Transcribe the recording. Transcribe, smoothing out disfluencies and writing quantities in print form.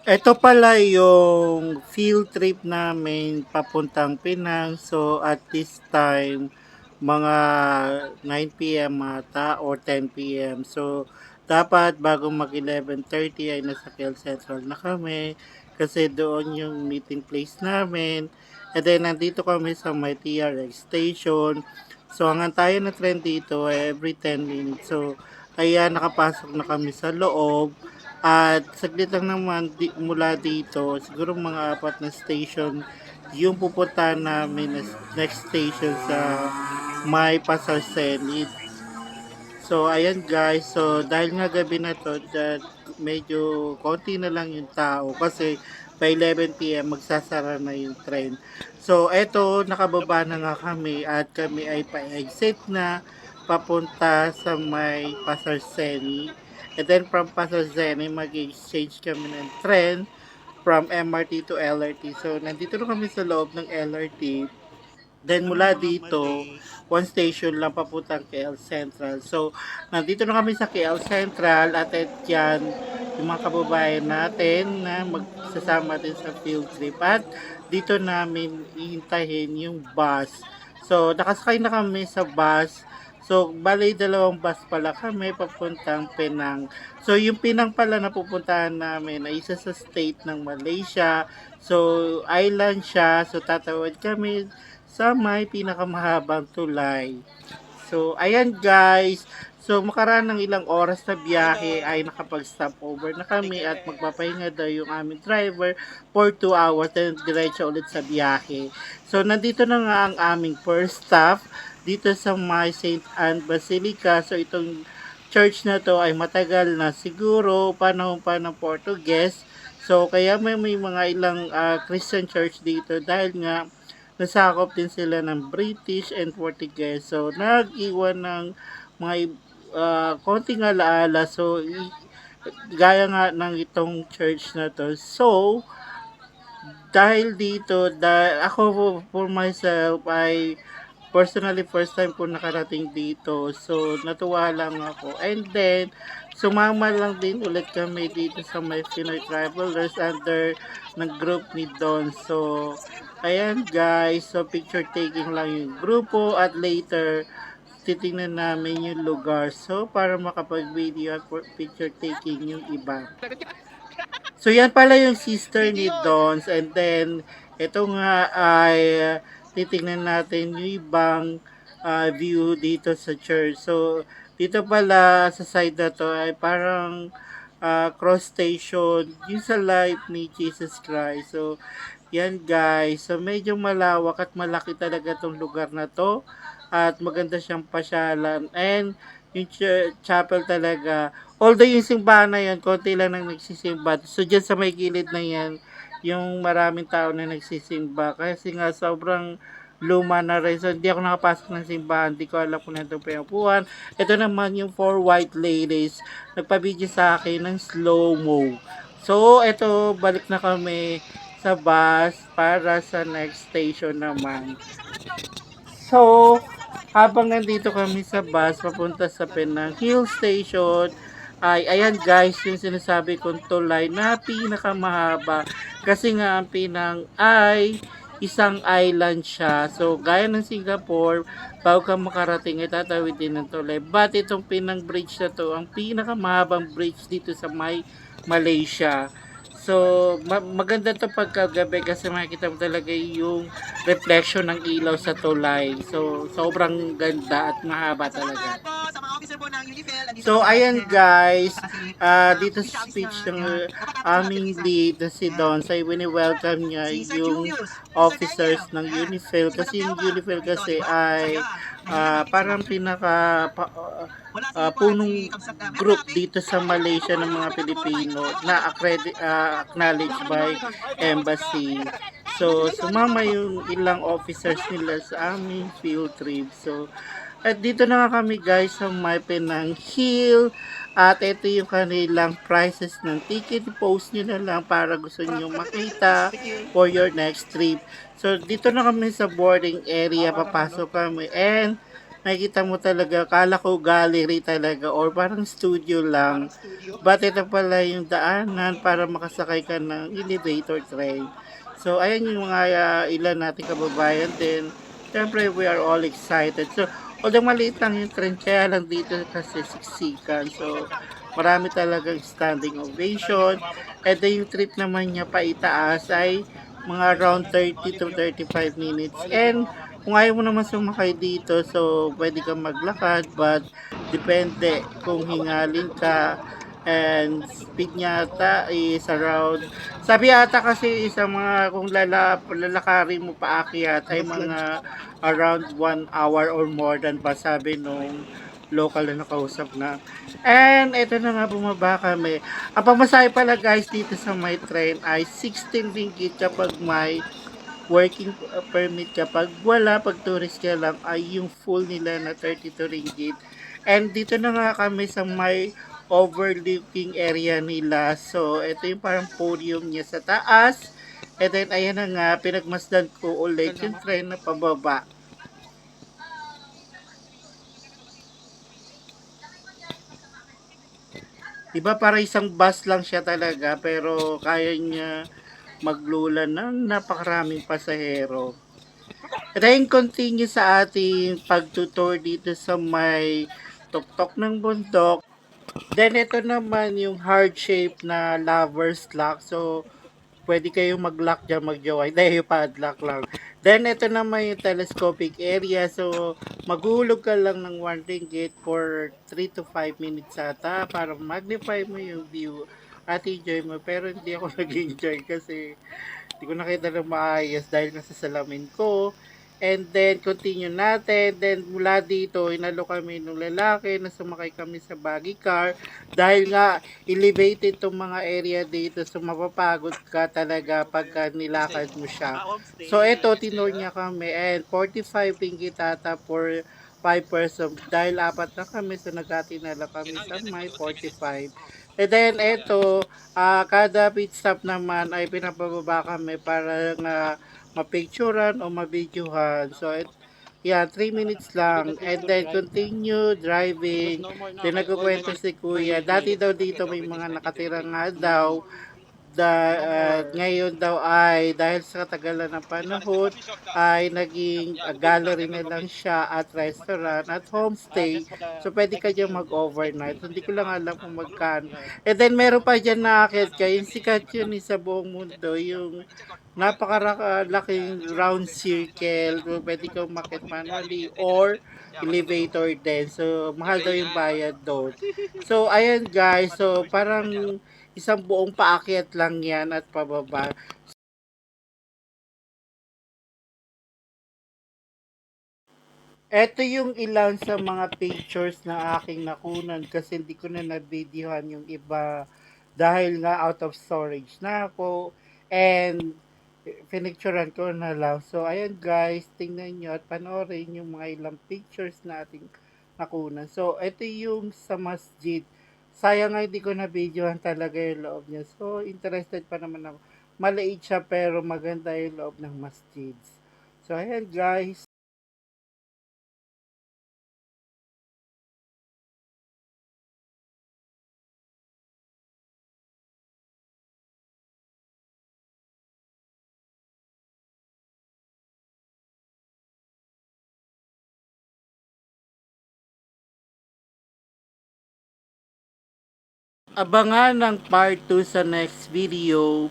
Ito pala yung field trip namin papuntang Penang. So at this time, mga 9 p.m. ata or 10 p.m. So dapat bago mag 11:30 ay nasa KL Central na kami kasi doon yung meeting place namin. And then nandito kami sa may TRX station. So hanggang tayo na trend dito every 10 minutes. So ayan, nakapasok na kami sa loob. At saglit lang naman mula dito, siguro mga apat na station yung pupuntahan namin na next station sa may Pasar Senit. So ayan guys, so dahil nga gabi na to, that medyo konti na lang yung tao kasi by 11 p.m. magsasara na yung train. So eto, nakababa na nga kami at kami ay pa-exit na papunta sa may Pasar Seni. And then from Pasar Seni, mag-exchange kami ng train from MRT to LRT. So nandito na kami sa loob ng LRT. Then mula dito, one station lang papuntang KL Central. So, nandito na kami sa KL Central at yan, yung mga kababayan natin na magsasama din sa field trip. At dito namin ihintahin yung bus. So, nakasakay na kami sa bus. So, bali dalawang bus pala kami papuntang Penang. So, yung Penang pala na pupuntahan namin ay isa sa state ng Malaysia. So, island siya. So, tatawid kami sa may pinakamahabang tulay. So, ayan guys. So, makaraan ng ilang oras na biyahe ay nakapag-stop over na kami at magpapahinga daw yung aming driver for 2 hours and diretso ulit sa biyahe. So, nandito na nga ang aming first stop dito sa may St. Anne Basilica. So, itong church na to ay matagal na siguro panahon pa ng Portuguese. So, kaya may mga ilang Christian church dito dahil nga nasakop din sila ng British and Portuguese. So, nag-iwan ng mga konting alaala. So, gaya nga ng itong church na to. So, dahil dito, ako for myself ay personally first time ko nakarating dito. So, natuwa lang ako. And then, sumama lang din ulit kami dito sa may Pinoy Travelers under ng group ni Don. So, ayan guys. So, picture taking lang yung grupo at later, titingnan namin yung lugar. So, para makapag-video at picture taking yung iba. So, yan pala yung sister ni Dons. And then, ito nga ay titingnan natin yung ibang view dito sa church. So, dito pala sa side na to ay parang cross station yung sa life ni Jesus Christ. So, yan guys. So, medyo malawak at malaki talaga tong lugar na to. At maganda siyang pasyalan. And, yung chapel talaga. Although yung simbahan na yan, konti lang nang nagsisimba. So, dyan sa may gilid na yan, yung maraming tao na nagsisimba. Kasi nga, sobrang luma na rin. So, hindi ako nakapasok ng simbahan. Hindi ko alam kung nandun pa yung upuan. Ito naman yung 4 white ladies. Nagpa-video sa akin ng slow-mo. So, ito, balik na kami sa bus para sa next station naman. So, habang nandito kami sa bus papunta sa Penang Hill Station, ay ayan guys, yung sinasabi kong tulay na pinakamahaba. Kasi nga ang Penang ay isang island siya. So, gaya ng Singapore, bago ka makarating ay tatawid din ng tulay. But itong Penang Bridge na to, ang pinakamahabang bridge dito sa may Malaysia. So, maganda to pagkagabi kasi makikita mo talaga yung reflection ng ilaw sa tulay. So, sobrang ganda at mahaba talaga. So, ayan guys, dito sa speech ng aming lead na si Don, say wini-welcome niya yung officers ng UNIFIL kasi yung UNIFIL kasi ay parang punong group dito sa Malaysia ng mga Pilipino na acknowledged by embassy. So, sumama yung ilang officers nila sa aming field trip. So, at dito na nga kami guys sa may Penang Hill. At ito yung kanilang prices ng ticket. Post nyo na lang para gusto nyo makita for your next trip. So, dito na kami sa boarding area. Papasok kami. And, nakikita mo talaga, kala ko gallery talaga or parang studio lang. But ito pala yung daanan para makasakay ka ng elevator train. So, ayan yung mga ilan nating kababayan din. Siyempre, we are all excited. So, although maliit lang yung train, kaya lang dito kasi siksikan. So, marami talagang standing ovation. And then yung trip naman niya pa itaas ay mga around 30 to 35 minutes. And kung ayaw mo naman sumakay dito, so pwede kang maglakad, but depende kung hingalin ka. And speed niya ata is around, sabi ata kasi sa mga kung lalakarin mo paakyat ay mga around 1 hour or more than pa sabi nung local na nakausap na. And eto na nga, bumaba kami. Ang pamasahe pala guys dito sa my train ay 16 ringgit kapag may working permit ka. Pag wala, pag tourist ka lang, ay yung full nila na 32 ringgit. And dito na nga kami sa may overlooking area nila. So, ito yung parang podium niya sa taas. And then, ayan na nga, pinagmasdan ko ulit yung train na pababa. Diba para isang bus lang siya talaga, pero kaya niya maglula ng napakaraming pasahero. And then continue sa ating pagtutour dito sa may tuktok ng bundok. Then ito naman yung heart shape na lover's lock. So pwede kayong mag-lock dyan, mag-jowa. Hindi, yung padlock lang. Then, ito naman yung telescopic area. So, maghulog ka lang ng 1 ringgit for 3 to 5 minutes ata para magnify mo yung view at enjoy mo. Pero hindi ako nag-enjoy kasi hindi ko nakita ng maayos dahil nasa salamin ko. And then, continue natin. Then, mula dito, inalo kami ng lalaki na sumakay kami sa buggy car. Dahil nga, elevated itong mga area dito. So, mapapagod ka talaga pagka nilakad mo siya. So, eto, tinur niya kami. And 45 ringgit ata for 5 person. Dahil apat na kami, so nagkatinala kami sa may 45. And then, eto, kada pit stop naman ay pinapababa kami para nga mapicturean o mabidyohan. So, yeah, 3 minutes lang. And then, continue driving. Then, nagkukwento si Kuya. Dati daw dito may mga nakatira nga daw ngayon daw ay dahil sa katagalan ng panahon ay naging gallery na lang siya at restaurant at homestay. So pwede ka dyan mag-overnight. Hindi ko lang alam kung magkano. And then meron pa dyan na akit kayo. Yung sikat yun sa buong mundo. Yung napakalaking round circle. So, pwede kang makit manually or elevator din. So mahal daw yung bayad doon. So ayan guys. So parang isang buong paakyat lang yan at pababa. Ito yung ilan sa mga pictures na aking nakunan kasi hindi ko na na-videohan yung iba dahil nga out of storage na ako and pinicturean ko na lang. So, ayan guys, tingnan nyo at panoorin yung mga ilang pictures na ating nakunan. So, ito yung sa masjid. Sayang nga hindi ko na videohan talaga yung loob niya. So, interested pa naman ako. Maliit siya pero maganda yung loob ng masjid. So, ayan guys. Abangan ng part 2 sa next video.